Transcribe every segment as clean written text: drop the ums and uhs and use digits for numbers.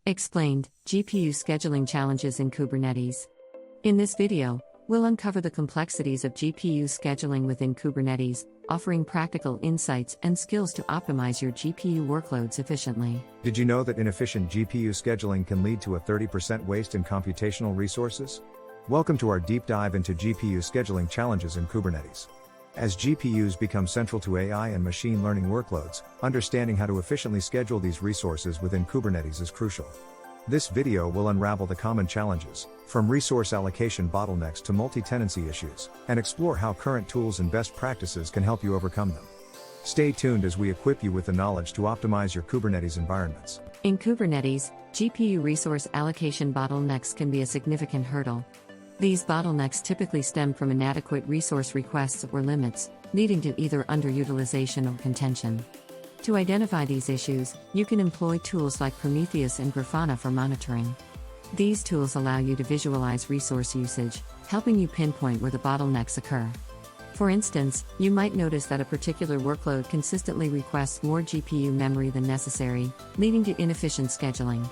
Explained, GPU scheduling challenges in Kubernetes. In this video, we'll uncover the complexities of GPU scheduling within Kubernetes, offering practical insights and skills to optimize your GPU workloads efficiently. Did you know that inefficient GPU scheduling can lead to a 30% waste in computational resources? Welcome to our deep dive into GPU scheduling challenges in Kubernetes. As GPUs become central to AI and machine learning workloads, understanding how to efficiently schedule these resources within Kubernetes is crucial. This video will unravel the common challenges, from resource allocation bottlenecks to multi-tenancy issues, and explore how current tools and best practices can help you overcome them. Stay tuned as we equip you with the knowledge to optimize your Kubernetes environments. In Kubernetes, GPU resource allocation bottlenecks can be a significant hurdle. These bottlenecks typically stem from inadequate resource requests or limits, leading to either underutilization or contention. To identify these issues, you can employ tools like Prometheus and Grafana for monitoring. These tools allow you to visualize resource usage, helping you pinpoint where the bottlenecks occur. For instance, you might notice that a particular workload consistently requests more GPU memory than necessary, leading to inefficient scheduling.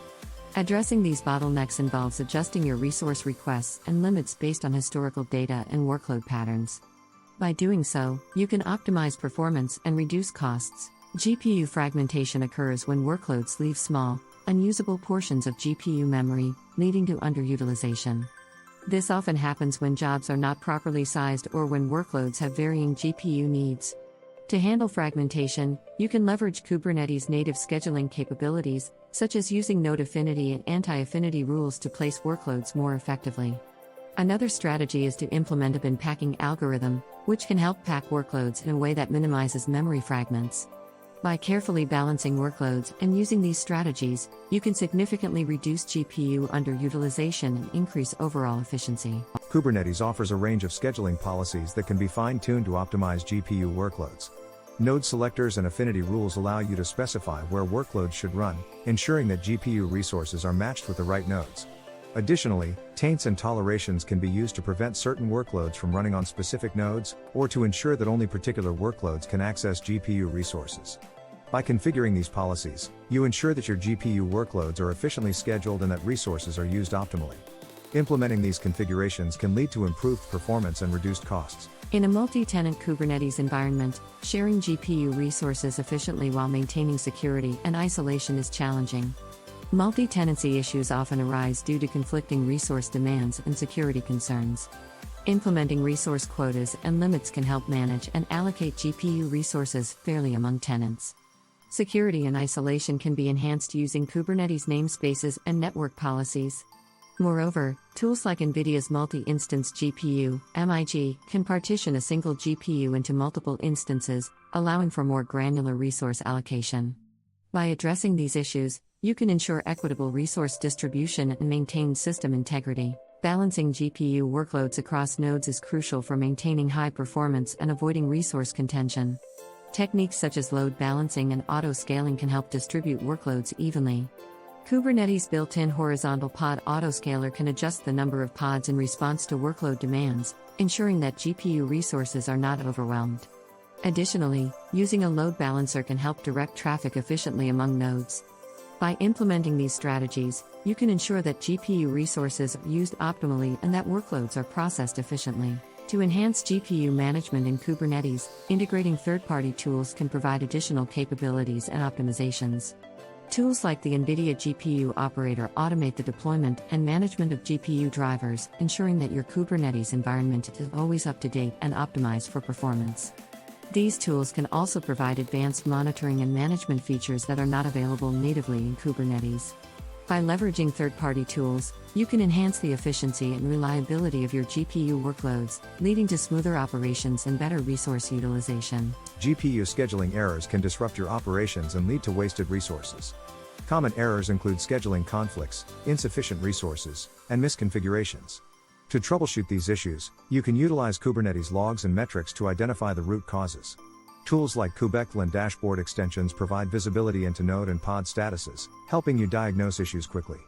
Addressing these bottlenecks involves adjusting your resource requests and limits based on historical data and workload patterns. By doing so, you can optimize performance and reduce costs. GPU fragmentation occurs when workloads leave small, unusable portions of GPU memory, leading to underutilization. This often happens when jobs are not properly sized or when workloads have varying GPU needs. To handle fragmentation, you can leverage Kubernetes' native scheduling capabilities, such as using node affinity and anti-affinity rules to place workloads more effectively. Another strategy is to implement a bin packing algorithm, which can help pack workloads in a way that minimizes memory fragments. By carefully balancing workloads and using these strategies, you can significantly reduce GPU underutilization and increase overall efficiency. Kubernetes offers a range of scheduling policies that can be fine-tuned to optimize GPU workloads. Node selectors and affinity rules allow you to specify where workloads should run, ensuring that GPU resources are matched with the right nodes. Additionally, taints and tolerations can be used to prevent certain workloads from running on specific nodes, or to ensure that only particular workloads can access GPU resources. By configuring these policies, you ensure that your GPU workloads are efficiently scheduled and that resources are used optimally. Implementing these configurations can lead to improved performance and reduced costs. In a multi-tenant Kubernetes environment, sharing GPU resources efficiently while maintaining security and isolation is challenging. Multi-tenancy issues often arise due to conflicting resource demands and security concerns. Implementing resource quotas and limits can help manage and allocate GPU resources fairly among tenants. Security and isolation can be enhanced using Kubernetes namespaces and network policies. Moreover, tools like NVIDIA's multi-instance GPU, MIG, can partition a single GPU into multiple instances, allowing for more granular resource allocation. By addressing these issues, you can ensure equitable resource distribution and maintain system integrity. Balancing GPU workloads across nodes is crucial for maintaining high performance and avoiding resource contention. Techniques such as load balancing and auto-scaling can help distribute workloads evenly. Kubernetes' built-in horizontal pod autoscaler can adjust the number of pods in response to workload demands, ensuring that GPU resources are not overwhelmed. Additionally, using a load balancer can help direct traffic efficiently among nodes. By implementing these strategies, you can ensure that GPU resources are used optimally and that workloads are processed efficiently. To enhance GPU management in Kubernetes, integrating third-party tools can provide additional capabilities and optimizations. Tools like the NVIDIA GPU operator automate the deployment and management of GPU drivers, ensuring that your Kubernetes environment is always up to date and optimized for performance. These tools can also provide advanced monitoring and management features that are not available natively in Kubernetes. By leveraging third-party tools, you can enhance the efficiency and reliability of your GPU workloads, leading to smoother operations and better resource utilization. GPU scheduling errors can disrupt your operations and lead to wasted resources. Common errors include scheduling conflicts, insufficient resources, and misconfigurations. To troubleshoot these issues, you can utilize Kubernetes logs and metrics to identify the root causes. Tools like kubectl dashboard extensions provide visibility into node and pod statuses, helping you diagnose issues quickly.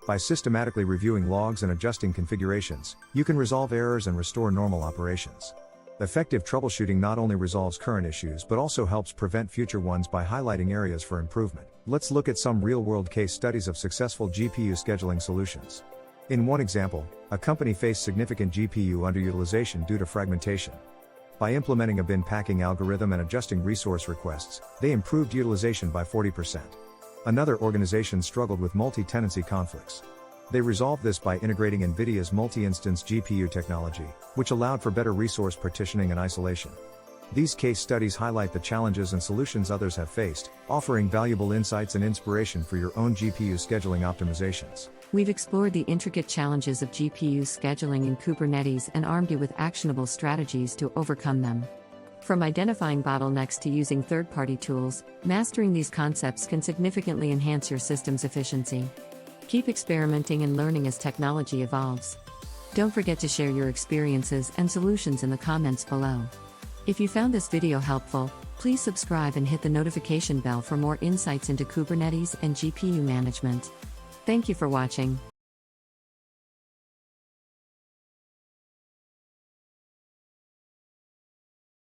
By systematically reviewing logs and adjusting configurations, you can resolve errors and restore normal operations. Effective troubleshooting not only resolves current issues but also helps prevent future ones by highlighting areas for improvement. Let's look at some real-world case studies of successful GPU scheduling solutions. In one example, a company faced significant GPU underutilization due to fragmentation. By implementing a bin packing algorithm and adjusting resource requests, they improved utilization by 40%. Another organization struggled with multi-tenancy conflicts. They resolved this by integrating NVIDIA's multi-instance GPU technology, which allowed for better resource partitioning and isolation. These case studies highlight the challenges and solutions others have faced, offering valuable insights and inspiration for your own GPU scheduling optimizations. We've explored the intricate challenges of GPU scheduling in Kubernetes and armed you with actionable strategies to overcome them. From identifying bottlenecks to using third-party tools, mastering these concepts can significantly enhance your system's efficiency. Keep experimenting and learning as technology evolves. Don't forget to share your experiences and solutions in the comments below. If you found this video helpful, please subscribe and hit the notification bell for more insights into Kubernetes and GPU management. Thank you for watching.